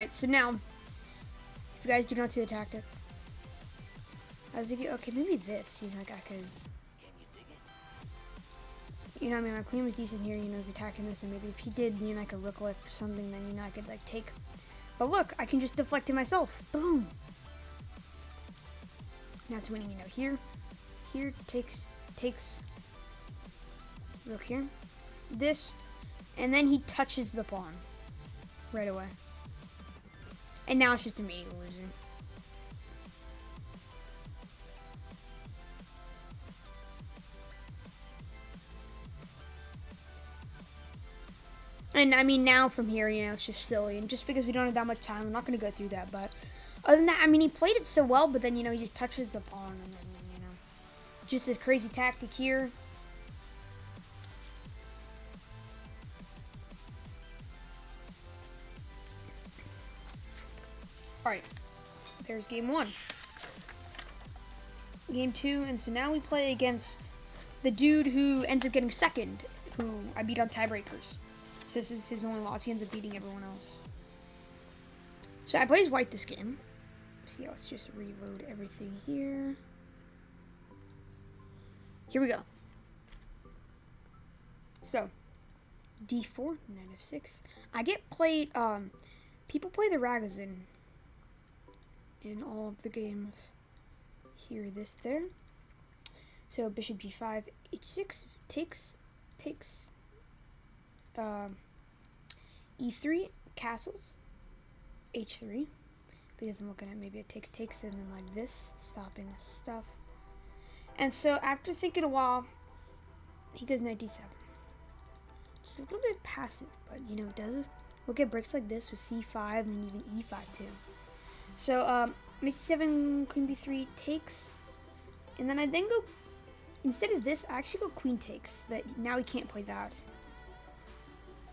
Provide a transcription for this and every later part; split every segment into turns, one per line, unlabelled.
So now, if you guys do not see the tactic, as you get, okay, maybe this, you know, like I could, you know, I mean, my queen was decent here, you know, he's attacking this, and maybe if he did, you know, like a rook lift or something, then, you know, I could, like, take, but look, I can just deflect it myself, boom. Now it's winning, you know, here, takes, rook here, this, and then he touches the pawn, right away. And now it's just immediately losing. And I mean, now from here, you know, it's just silly. And just because we don't have that much time, I'm not going to go through that. But other than that, I mean, he played it so well, but then, you know, he just touches the pawn. And then, you know, just this crazy tactic here. Alright, there's game 1. Game 2, and so now we play against the dude who ends up getting second, who I beat on tiebreakers. So this is his only loss. He ends up beating everyone else. So I plays white this game. See, let's just reload everything here. Here we go. So, d4, knight f6. I get played, people play the Ragozin in all of the games. Here, this, there. So bishop g5, h6 takes, e3, castles, h3, because I'm looking at maybe it takes, and then like this, stopping stuff. And so after thinking a while, he goes knight d7. Just a little bit passive, but you know, does look at breaks like this with c5 and even e5 too. So knight c7, queen b3 takes, and then I then go, instead of this, I actually go queen takes. That now he can't play that.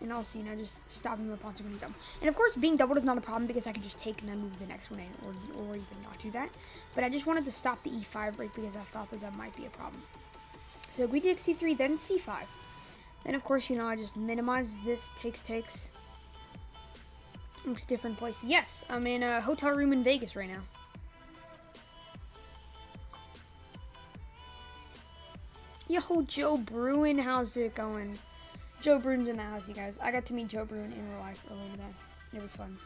And also, you know, just stopping my pawn from being double. And of course, being doubled is not a problem because I can just take and then move the next one in, or even not do that. But I just wanted to stop the e5 break because I thought that that might be a problem. So queen takes c3, then c5. Then of course, you know, I just minimize this, takes. Looks different place. Yes, I'm in a hotel room in Vegas right now. Yo, Joe Bruin, how's it going? Joe Bruin's in the house, you guys. I got to meet Joe Bruin in real life earlier today. It was fun.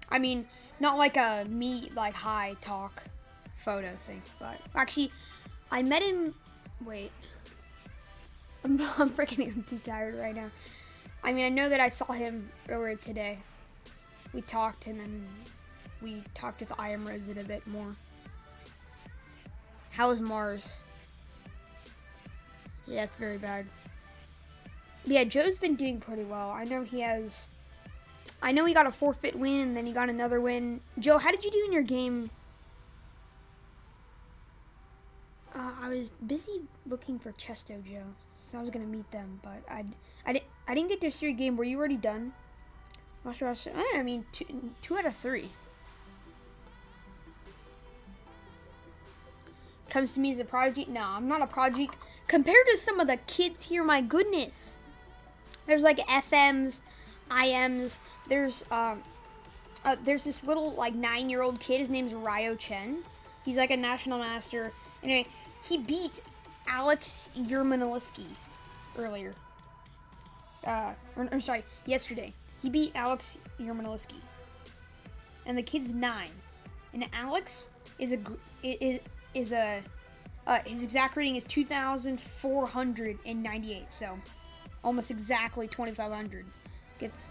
I mean, not like a meet, like, hi, talk, photo thing, but actually, I met him, wait. I'm freaking, I'm too tired right now. I mean, I know that I saw him earlier today. We talked, and then we talked with I Am Resident a bit more. How is Mars? Yeah, it's very bad. Yeah, Joe's been doing pretty well. I know he got a forfeit win, and then he got another win. Joe, how did you do in your game? I was busy looking for Chesto Joe, so I was gonna meet them, but I didn't get to see your game. Were you already done? Not sure. I mean, two out of 3. Comes to me as a prodigy. No, I'm not a prodigy. Compared to some of the kids here, my goodness. There's like FMs, IMs. There's this little like 9-year-old kid. His name's Ryo Chen. He's like a national master. Anyway, he beat Alex Yermanilski earlier. I'm sorry, yesterday. He beat Alex Yermanilski. And the kid's 9. And Alex is his exact rating is 2,498. So almost exactly 2,500. Gets.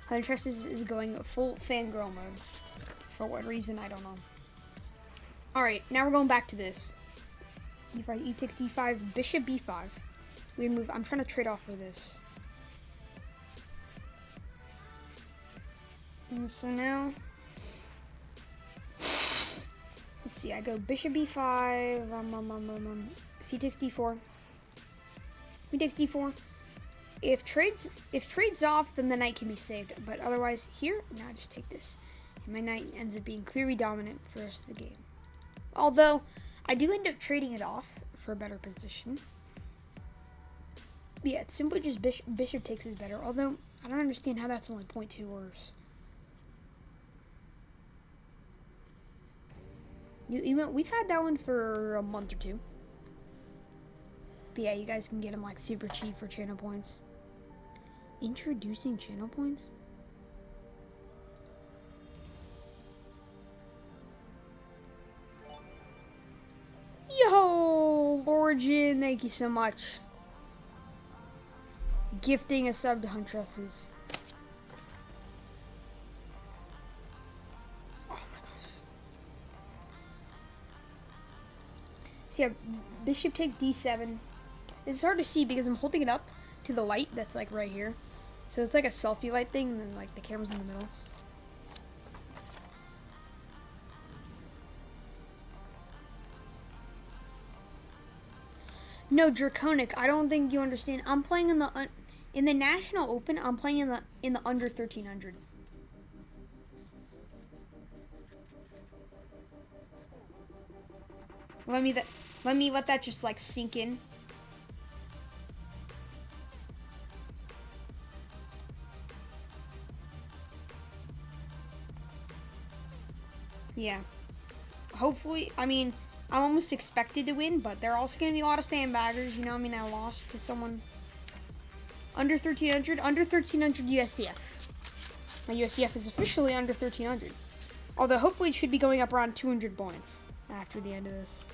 Huntress is going full fangirl mode. For what reason, I don't know. Alright, now we're going back to this. E5, e takes d5, bishop b5. We move. I'm trying to trade off for this. And so now, let's see. I go bishop b5. C takes d4. He takes d4. If trades off, then the knight can be saved. But otherwise, here, now I just take this. And my knight ends up being clearly dominant for the rest of the game. Although, I do end up trading it off for a better position. But yeah, it's simply just bishop takes is better. Although, I don't understand how that's only 0.2 worse. We've had that one for a month or two. But yeah, you guys can get them like super cheap for channel points. Introducing channel points? Yo, Origin, thank you so much. Gifting a sub to Huntresses. Oh my gosh. So yeah, bishop takes d7. It's hard to see because I'm holding it up to the light that's like right here. So it's like a selfie light thing, and then like the camera's in the middle. No, Draconic, I don't think you understand. I'm playing in the National Open. I'm playing in the under 1300. Let me let that just like sink in. Yeah. Hopefully, I mean, I'm almost expected to win, but there are also going to be a lot of sandbaggers. You know, I mean, I lost to someone under 1300, under 1300 USCF. My USCF is officially under 1300. Although, hopefully, it should be going up around 200 points after the end of this.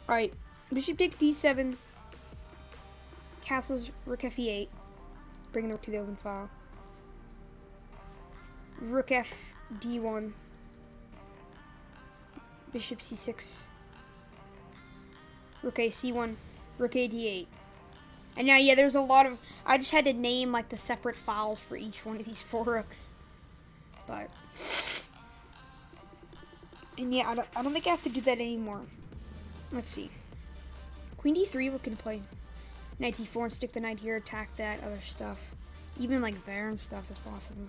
Alright, bishop takes d7, castles rook f8, bring the rook to the open file. Rook f d1, bishop c6, rook a c1, rook a d8. And now, yeah, there's a lot of, I just had to name like the separate files for each one of these 4 rooks. But, and yeah, I don't think I have to do that anymore. Let's see. Queen d3, what can play? Knight d4 and stick the knight here, attack that, other stuff. Even like there and stuff is possible.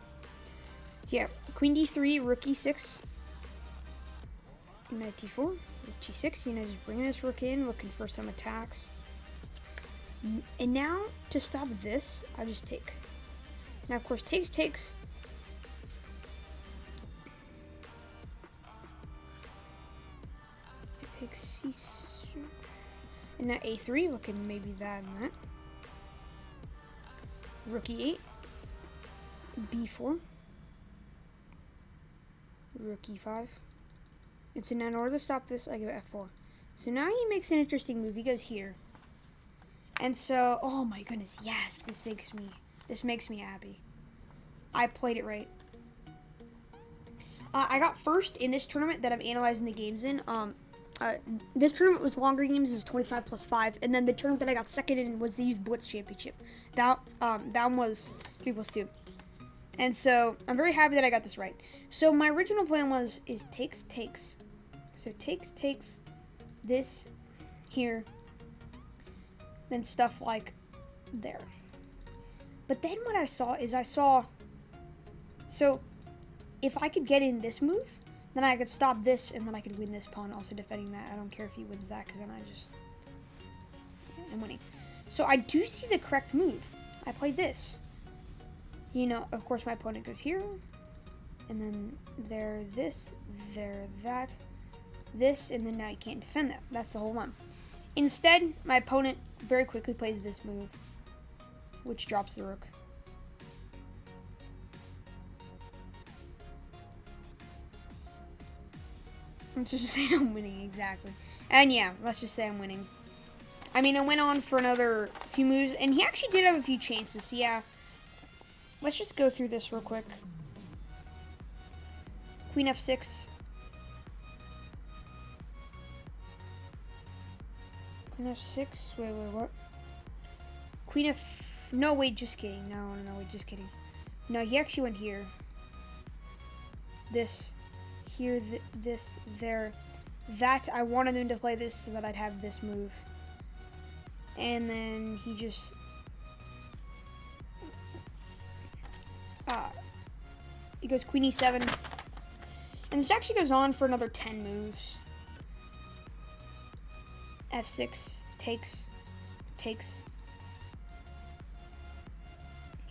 So yeah, queen d3, rook e6. Knight d4, rook g6. You know, just bringing this rook in, looking for some attacks. And now, to stop this, I just take. Now, of course, takes. Takes c6. And now a3, looking maybe that and that. Rook e8. b4. Rook e5. And so now in order to stop this, I go f4. So now he makes an interesting move. He goes here. And so, oh my goodness, yes, this makes me happy. I played it right. I got first in this tournament that I'm analyzing the games in. This tournament was longer games. It was 25 plus 5. And then the tournament that I got second in was the Youth Blitz Championship. That one was 3 plus 2. And so I'm very happy that I got this right. So my original plan is takes. So takes this here. Then stuff like there. But then what I saw, so if I could get in this move, then I could stop this, and then I could win this pawn, also defending that. I don't care if he wins that, because then I'm winning. So I do see the correct move. I played this. You know, of course, my opponent goes here, and then there, this, there, that, this, and then now you can't defend that. That's the whole one. Instead, my opponent very quickly plays this move, which drops the rook. Let's just say I'm winning, exactly. And yeah, let's just say I'm winning. I mean, I went on for another few moves, and he actually did have a few chances, so yeah. Let's just go through this real quick. Queen f6. Queen f6. Wait, what? Queen f... No, wait, just kidding. No, wait, just kidding. No, he actually went here. This... Here, this, there, that. I wanted him to play this so that I'd have this move. And then he just... he goes queen e7. And this actually goes on for another 10 moves. f6 takes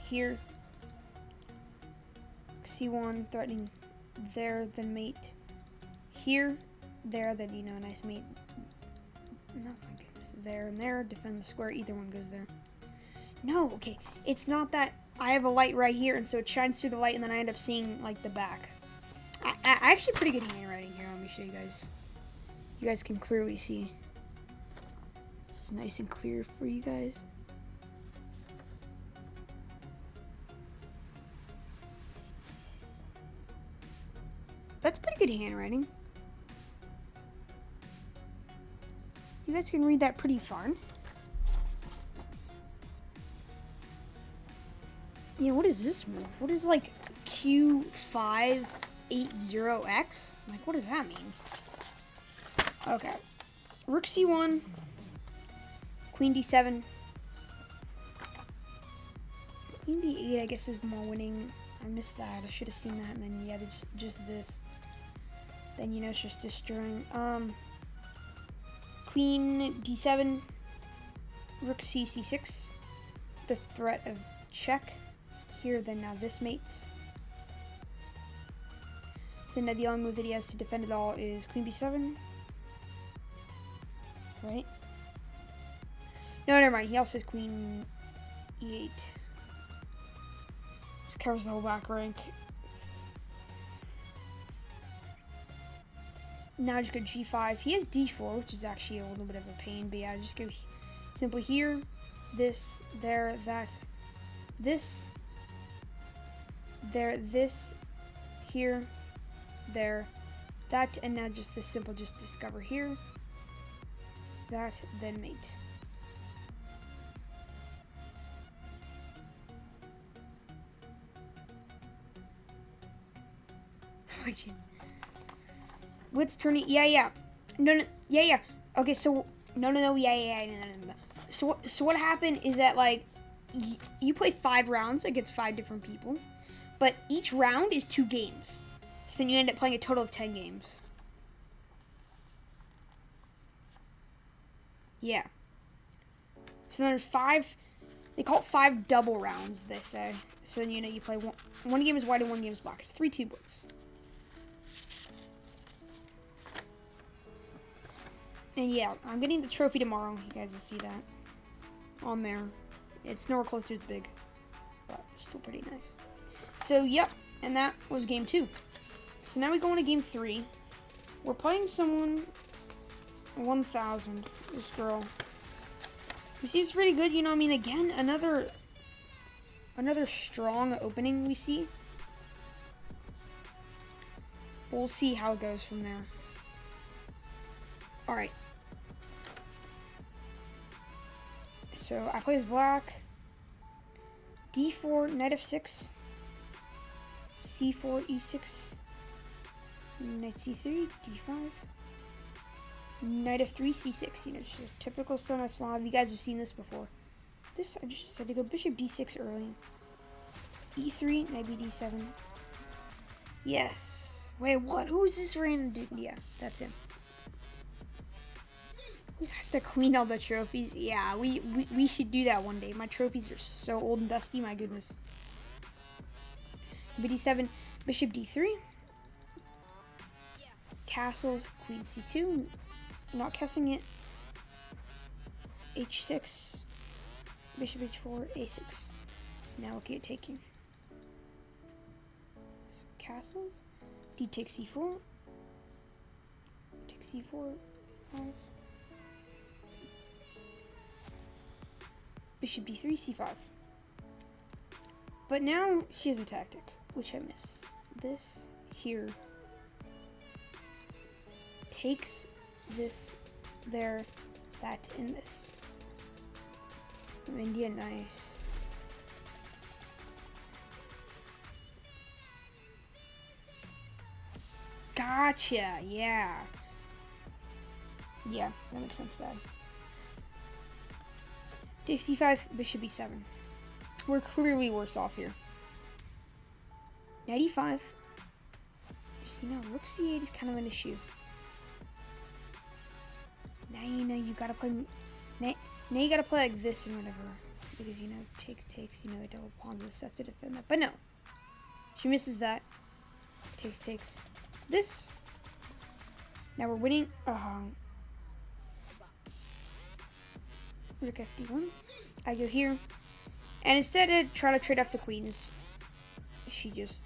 here, c1 threatening there, then mate here, there, then nice mate. No, my goodness, there and there, defend the square, either one goes there. No, okay, it's not that. I have a light right here, and so it shines through the light, and then I end up seeing like the back. I actually pretty good handwriting here. Let me show you guys. You guys can clearly see. This is nice and clear for you guys. That's pretty good handwriting. You guys can read that pretty far. Yeah, what is this move? What is like Q580X? Like, what does that mean? Okay. Rook C1. Queen D7. Queen D8, I guess, is more winning. I missed that. I should have seen that. And then, yeah, just this. Then, it's just destroying. Queen D7. Rook C, C6. The threat of check. Here, then now this mates. So now the only move that he has to defend it all is Queen B7. Right? No, never mind. He also has Queen E8. This covers the whole back rank. Now just go G5. He has D4, which is actually a little bit of a pain. But yeah, just go simply here, this, there, that, this, there, this, here, there, that, and now just this simple, just discover here, that, then mate. What's turning? Yeah. No. Yeah. Okay, so no. Yeah. No. So what happened is that like you play 5 rounds against 5 different people, but each round is 2 games. So then you end up playing a total of 10 games. Yeah. So there's 5. They call it 5 double rounds, they say. So then you play one game is white and 1 game is black. It's 3 blitz. And yeah, I'm getting the trophy tomorrow. You guys will see that on there. It's nowhere close to as big, but still pretty nice. So yep, and that was game 2. So now we go into game 3. We're playing someone 1000. This girl. Who seems pretty good. Again, another strong opening we see. We'll see how it goes from there. All right. So I play as black. D4, knight f6. C4, e6. Knight c3, d5. Knight f3, c6. Just a typical semi-Slav. You guys have seen this before. This, I just decided to go bishop d6 early. e3, knight b d7. Yes. Wait, what? Who's this random dude? Yeah, that's him. Who has to clean all the trophies? Yeah, we should do that one day. My trophies are so old and dusty, my goodness. b7, bishop d3. Castles, queen c2. Not castling it. h6. Bishop h4, a6. Now okay at taking. So castles. D takes c4. Take c4. 5. Bishop d3, c5. But now she has a tactic, which I miss. This here takes this, there, that, and this. India, nice. Gotcha, yeah. Yeah, that makes sense, Dad. Take c5, bishop e7. We're clearly worse off here. Knight e5. You see now, rook c8 is kind of an issue. Now you know you gotta play. Now you gotta play like this and whatever, because you know takes. You know the double pawns is set to defend that, but no, she misses that. Takes. This. Now we're winning. Rook FD1. I go here, and instead of try to trade off the queens, she just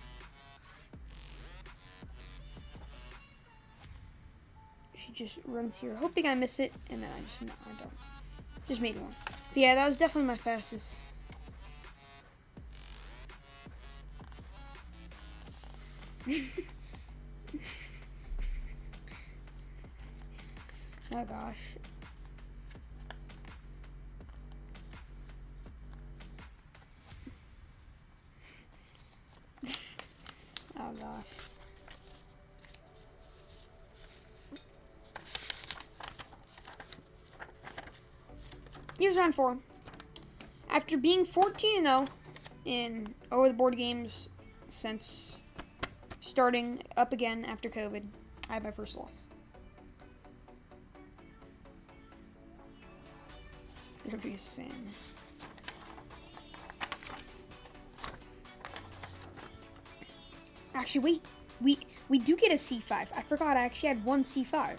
runs here, hoping I miss it, and then I don't. Just made one. But yeah, that was definitely my fastest. Oh gosh. Oh gosh. Here's round 4. After being 14-0 in over the board games since starting up again after COVID, I had my first loss. Your biggest fan. Actually, wait. We do get a C5. I forgot I actually had one C5.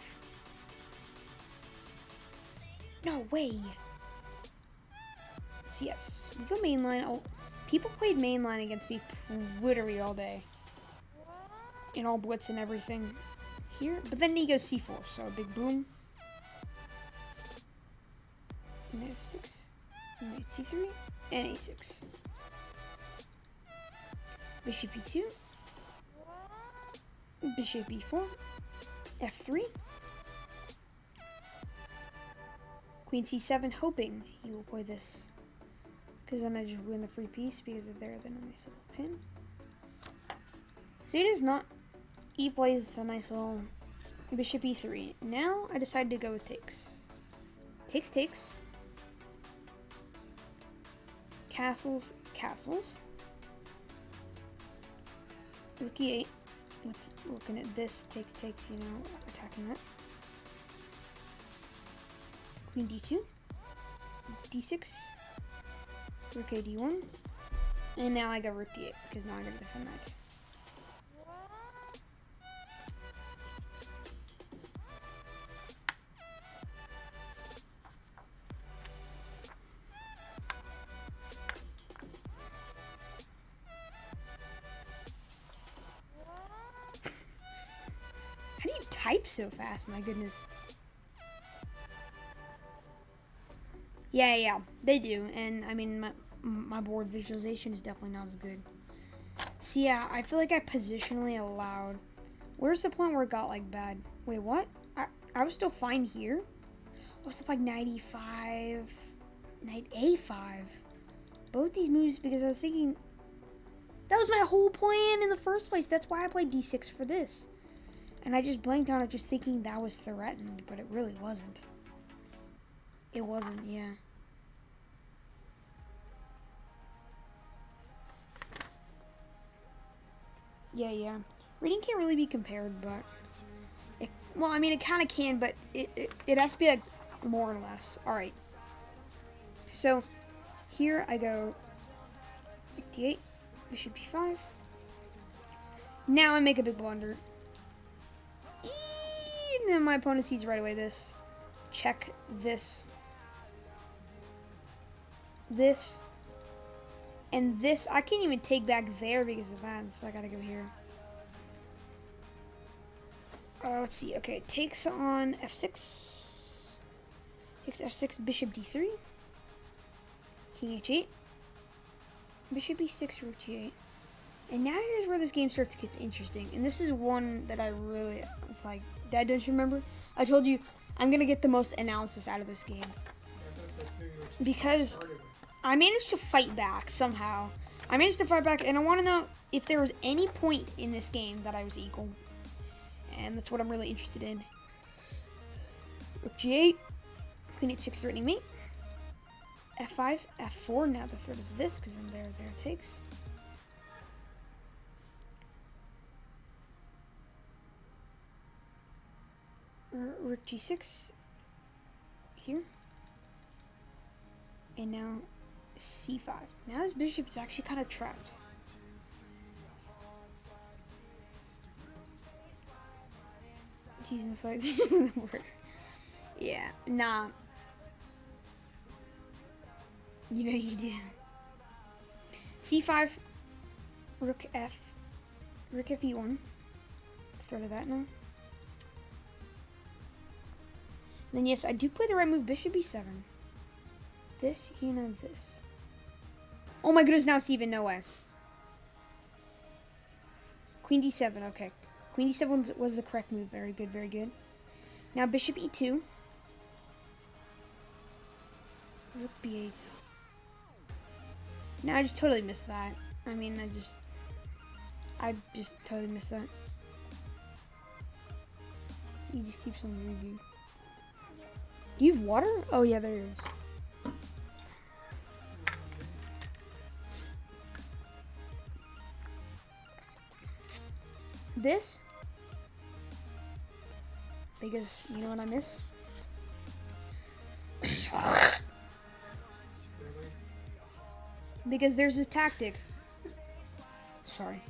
No way. CS. We go mainline. Oh, people played mainline against me literally all day. In all blitz and everything. Here. But then he goes C4, so a big boom. And F6. And C3. And A6. Bishop E2. Bishop E4. F3. Queen C7, hoping he will play this. Because then I just win the free piece because of there, then a nice little pin. See, it is not. He plays the nice little Bishop E3. Now I decided to go with takes. Takes. Castles. Rook E8. With looking at this, takes, you know, attacking that. Queen D2. D6. Rook A D1. And now I go Rook D8, because now I gotta defend that. How do you type so fast? My goodness. Yeah, they do. And I mean, my board visualization is definitely not as good. So yeah, I feel like I positionally allowed. Where's the point where it got like bad? Wait, what? I was still fine here. I was still like 95, knight A5. Both these moves, because I was thinking that was my whole plan in the first place. That's why I played D6 for this. And I just blanked on it, just thinking that was threatened, but it really wasn't. It wasn't, yeah. Yeah. Reading can't really be compared, but well, I mean, it kind of can, but it has to be like more or less. All right. So here I go D8, Bishop D5. Now I make a big blunder. And then my opponent sees right away this. Check this. This. And this. I can't even take back there because of that, so I gotta go here. Let's see. Okay, takes on F6. Takes F6, Bishop D3. King H8. Bishop E6, Rook G8. And now here's where this game starts to get interesting. And this is one that I really, it's like, Dad, don't you remember? I told you I'm going to get the most analysis out of this game. Because I managed to fight back somehow. And I want to know if there was any point in this game that I was equal. And that's what I'm really interested in. Rook G8. Queen H6 threatening me. F5, F4. Now the threat is this, because I'm there takes. Rook G6. here. And now c5. Now this bishop is actually kind of trapped. He's in the fight. Yeah, nah. You know you do. c5, rook fe1. Throw to that now. Then yes, I do play the right move. Bishop b7. This, you know, this. Oh my goodness, now it's even. No way. Queen d7. Okay. Queen d7 was the correct move. Very good, very good. Now bishop e2. Rook b8. Now I just totally missed that. I mean, I just totally missed that. He just keeps on moving. Do you have water? Oh yeah, there it is. This, because you know what I miss? Because there's a tactic. Sorry.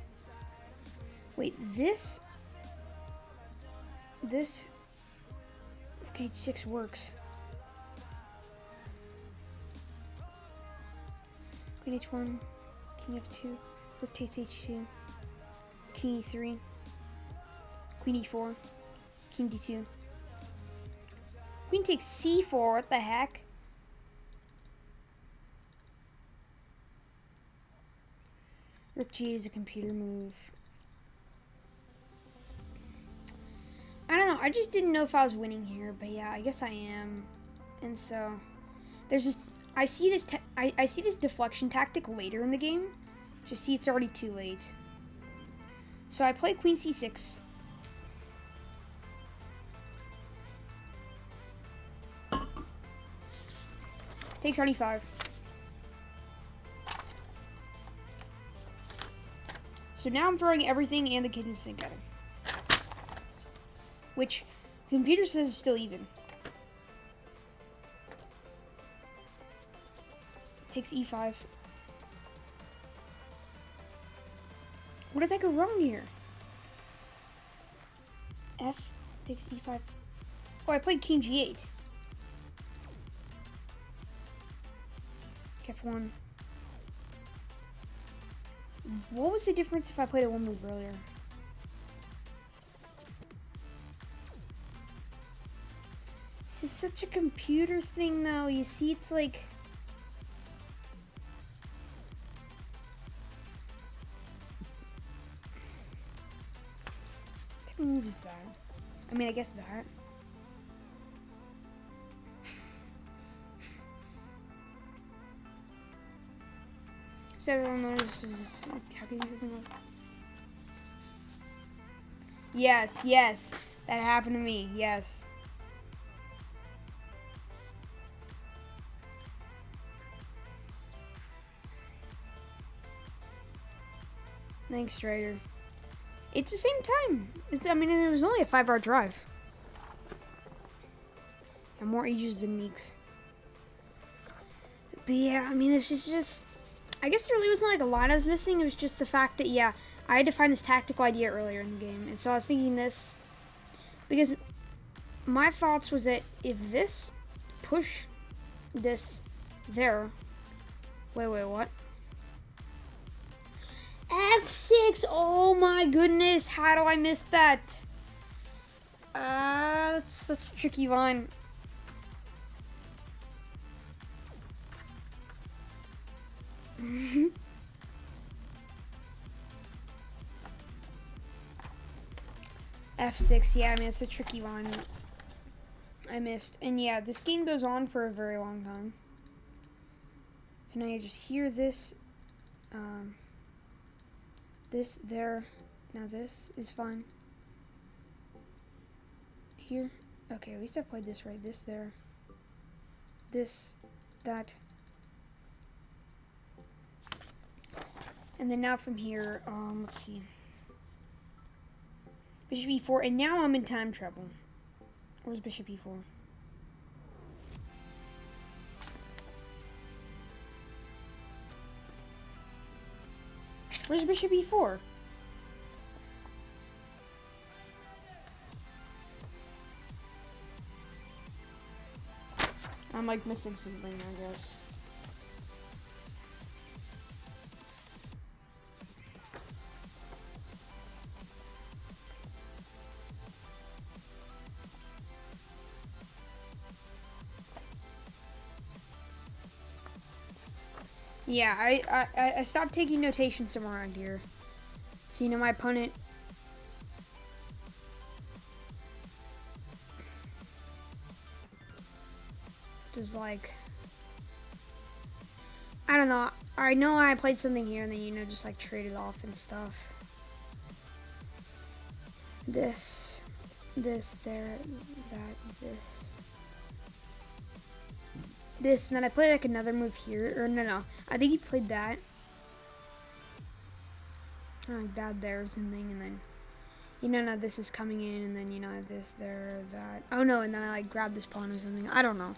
Wait, this okay, 6 works. Queen h1, king f2, rook takes h2, king e3, queen e4, king d2, queen takes c4. What the heck? Rook g8 is a computer move. I don't know. I just didn't know if I was winning here, but yeah, I guess I am. And so there's this. I see this. I see this deflection tactic later in the game. Just see, it's already too late. So I play queen c6. Takes d5. So now I'm throwing everything and the kitchen sink at him. Which the computer says is still even. Takes e5. What did that go wrong here? F takes e5. Oh, I played king g8. F1. What was the difference if I played a one move earlier? This is such a computer thing, though. You see, it's like... What type of move is that? I mean, I guess that. So everyone knows this is calculating something else. Yes, yes. That happened to me, yes. Thanks, Strider. It's the same time. I mean, it was only a 5-hour drive. And more ages than weeks. But yeah, I mean, this is just... I guess there really wasn't like a lot I was missing. It was just the fact that, yeah, I had to find this tactical idea earlier in the game. And so I was thinking this. Because my thoughts was that if this, push this there. Wait, what? F6! Oh my goodness, how do I miss that? That's such a tricky one. F6, yeah, I mean, it's a tricky one. I missed. And yeah, this game goes on for a very long time. So now you just hear this. This, there. Now this is fine. Here. Okay, at least I played this right. This, there. This, that. And then now from here, let's see. Bishop e4, and now I'm in time trouble. Where's bishop e4? Where's bishop e4? I'm like missing something, I guess. Yeah, I stopped taking notation somewhere around here. So, you know, my opponent... does, like... I don't know. I know I played something here and then, you know, just, like, traded off and stuff. This, there, that, this, and then I played, like, another move here. Or, no. I think he played that. Like that there or something, and then, you know, now this is coming in, and then, you know, this, there, that. Oh, no, and then I, like, grabbed this pawn or something. I don't know.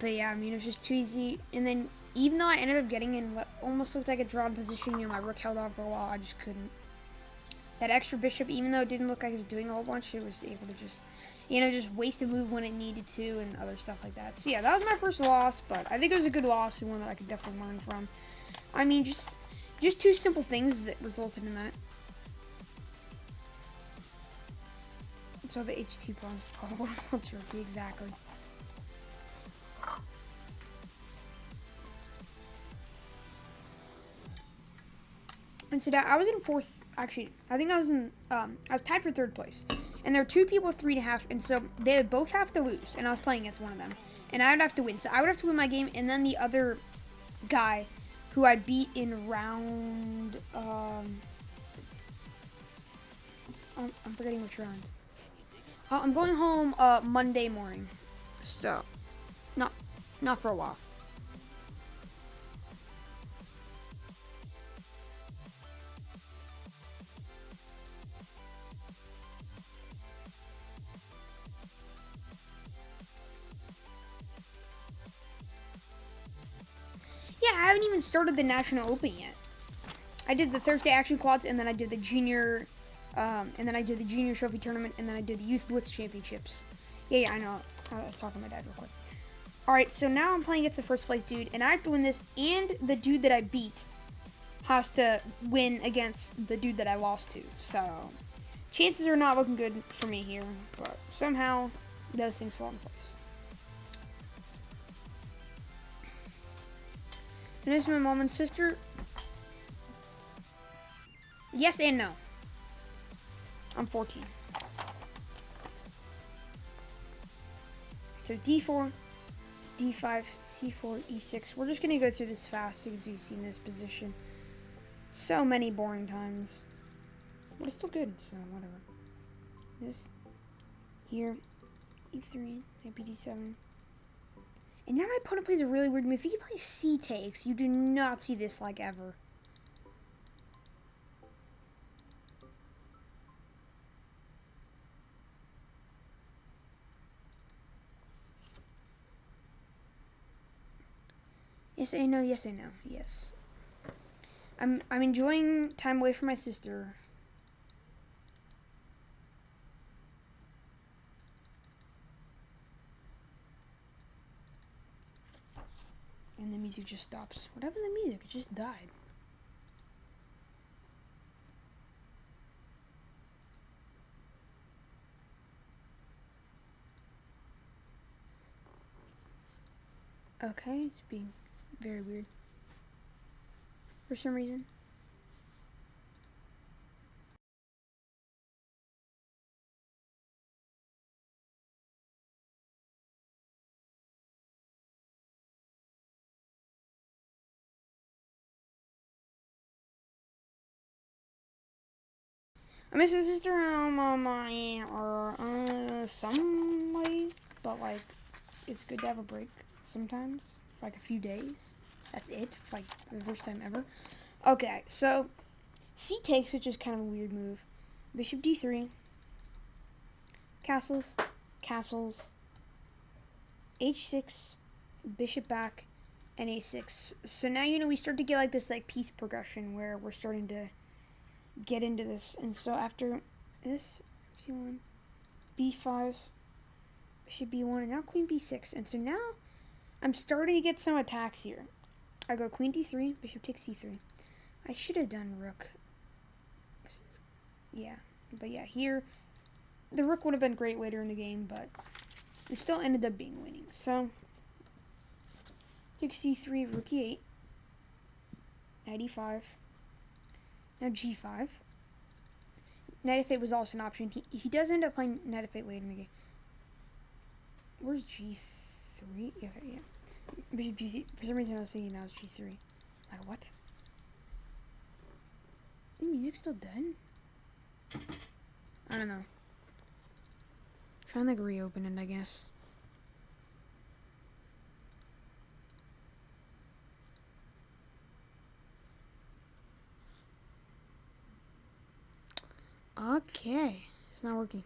But, yeah, I mean, it was just too easy. And then, even though I ended up getting in what almost looked like a drawn position, you know, my rook held on for a while, I just couldn't. That extra bishop, even though it didn't look like it was doing a whole bunch, it was able to just, you know, just waste a move when it needed to and other stuff like that. So, yeah, that was my first loss, but I think it was a good loss and one that I could definitely learn from. I mean, just two simple things that resulted in that. So the H2 pawns fall trophy, exactly. And so that I was in fourth. Actually, I think I was in. I was tied for third place, and there were two people with 3.5, and so they would both have to lose, and I was playing against one of them, and I would have to win. So I would have to win my game, and then the other guy, who I beat in round. I'm forgetting which round. I'm going home Monday morning, so not for a while. Yeah, I haven't even started the National Open yet. I did the Thursday action quads, and then I did the junior, and then I did the junior trophy tournament, and then I did the Youth Blitz Championships. Yeah, I know. I was talking to my dad real quick. Alright, so now I'm playing against the first place dude, and I have to win this, and the dude that I beat has to win against the dude that I lost to. So, chances are not looking good for me here, but somehow those things fall in place. And there's my mom and sister. Yes and no. I'm 14. So D4, D5, C4, E6. We're just going to go through this fast because we've seen this position so many boring times. But it's still good, so whatever. This, here, E3, maybe D7. And now my opponent plays a really weird move. If he plays C takes, you do not see this like ever. Yes, I know. Yes, I know. Yes. I'm enjoying time away from my sister. And the music just stops. What happened to the music? It just died. Okay, it's being very weird. For some reason. I miss my sister some ways, but like it's good to have a break sometimes for like a few days. That's it, for, like the first time ever. Okay, so C takes, which is kind of a weird move. Bishop D3, castles, H6, bishop back, and a6. So now, you know, we start to get like this like piece progression where we're starting to get into this. And so after this, c1, b5, bishop b1, and now queen b6. And so now I'm starting to get some attacks here. I go queen d3, bishop takes c3. I should have done rook. Yeah, but yeah, here the rook would have been great later in the game, but it still ended up being winning. So take c3, rook e8, knight e5, now g5. Knight f8 was also an option. He does end up playing knight f8 late in the game. Where's g3? Okay, yeah. Bishop g3. For some reason I was thinking that was g3. Like, what? The music's still dead? I don't know. Trying to like reopen it, I guess. Okay. It's not working.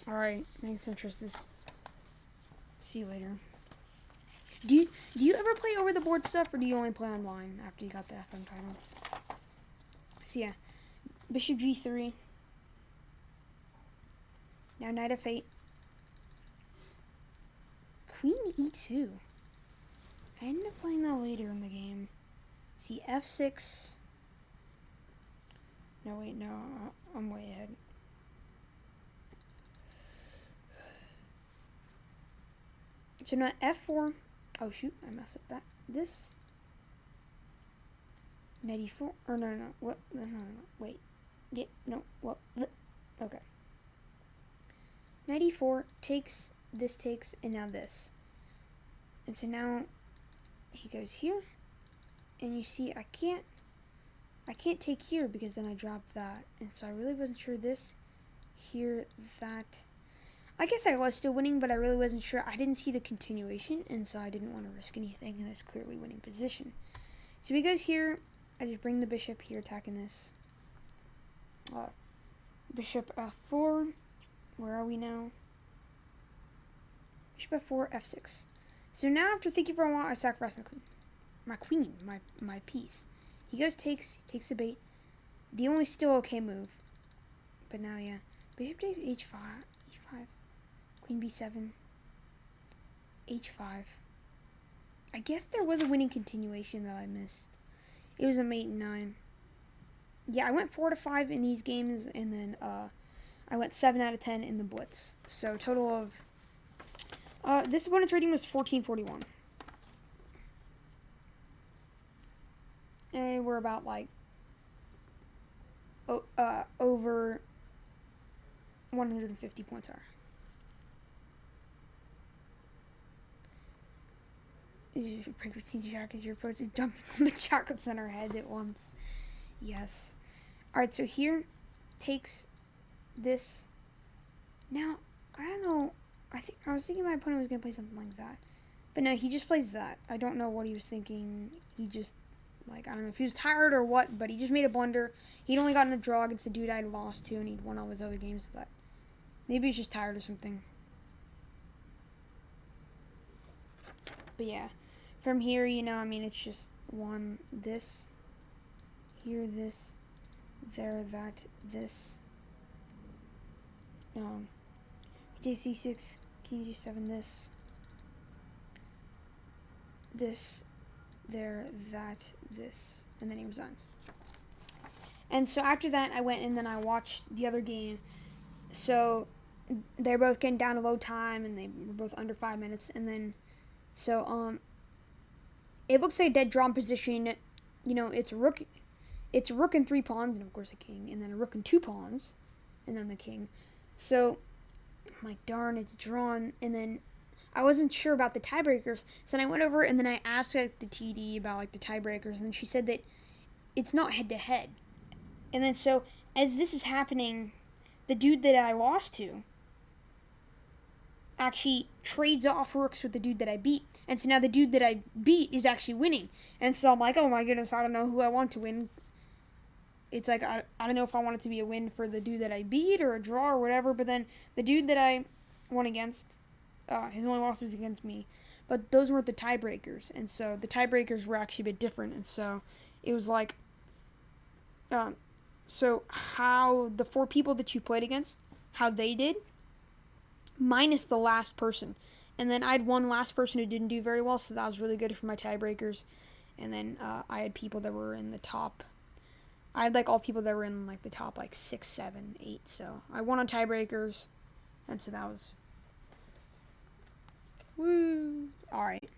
Alright, thanks for interest. See you later. Do you ever play over the board stuff, or do you only play online after you got the FM title? So yeah, bishop g3. Now knight f8. Queen e2. I ended up playing that later in the game. See, f6. No, wait, no, I'm way ahead. So now f4. Oh shoot, I messed up that. This. Knight e4. Or no, what? No, wait. Yeah, no, what? Okay. Knight e4 takes, this takes, and now this. And so now he goes here. And you see, I can't take here because then I dropped that. And so I really wasn't sure this, here, that. I guess I was still winning, but I really wasn't sure. I didn't see the continuation, and so I didn't want to risk anything in this clearly winning position. So he goes here. I just bring the bishop here, attacking this. Bishop f4. Where are we now? Bishop f4, f6. So now, after thinking for a while, I sacrifice my queen, my piece. He goes, takes the bait. The only still okay move. But now, yeah. Bishop takes h5, e5. Queen b7, h5. I guess there was a winning continuation that I missed. It was a mate and 9. Yeah, I went 4 to 5 in these games, and then I went 7 out of 10 in the Blitz. So total of this opponent's rating was 1441. And we're about like over 150 points are. You should prank 15 jack as your approach is dumping on the chocolates on our heads at once. Yes. Alright, so here takes this. Now, I don't know. I was thinking my opponent was going to play something like that. But no, he just plays that. I don't know what he was thinking. He just, like, I don't know if he was tired or what, but he just made a blunder. He'd only gotten a draw against the dude I'd lost to, and he'd won all his other games, but maybe he's just tired or something. But yeah. From here, you know, I mean, it's just one, this, here, this, there, that, this. D6, king d7, this, there, that, this, and then he resigns. And so after that, I went and then I watched the other game. So they're both getting down to low time, and they were both under 5 minutes, and then so it looks like a dead drawn position. You know, it's a rook and 3 pawns, and of course a king, and then a rook and 2 pawns, and then the king. So I'm like, darn, it's drawn. And then I wasn't sure about the tiebreakers, so then I went over and then I asked like the TD about like the tiebreakers, and she said that it's not head to head. And then so as this is happening, the dude that I lost to actually trades off rooks with the dude that I beat. And so now the dude that I beat is actually winning. And so I'm like, oh my goodness, I don't know who I want to win. it's like I don't know if I want it to be a win for the dude that I beat or a draw or whatever. But then the dude that I won against, his only loss was against me. But those weren't the tiebreakers, and so the tiebreakers were actually a bit different. And so it was like, so how the 4 people that you played against, how they did, minus the last person. And then I had one last person who didn't do very well, so that was really good for my tiebreakers. And then I had people that were in the top. I had like all people that were in like the top like 6, 7, 8. So I won on tiebreakers, and so that was woo. All right.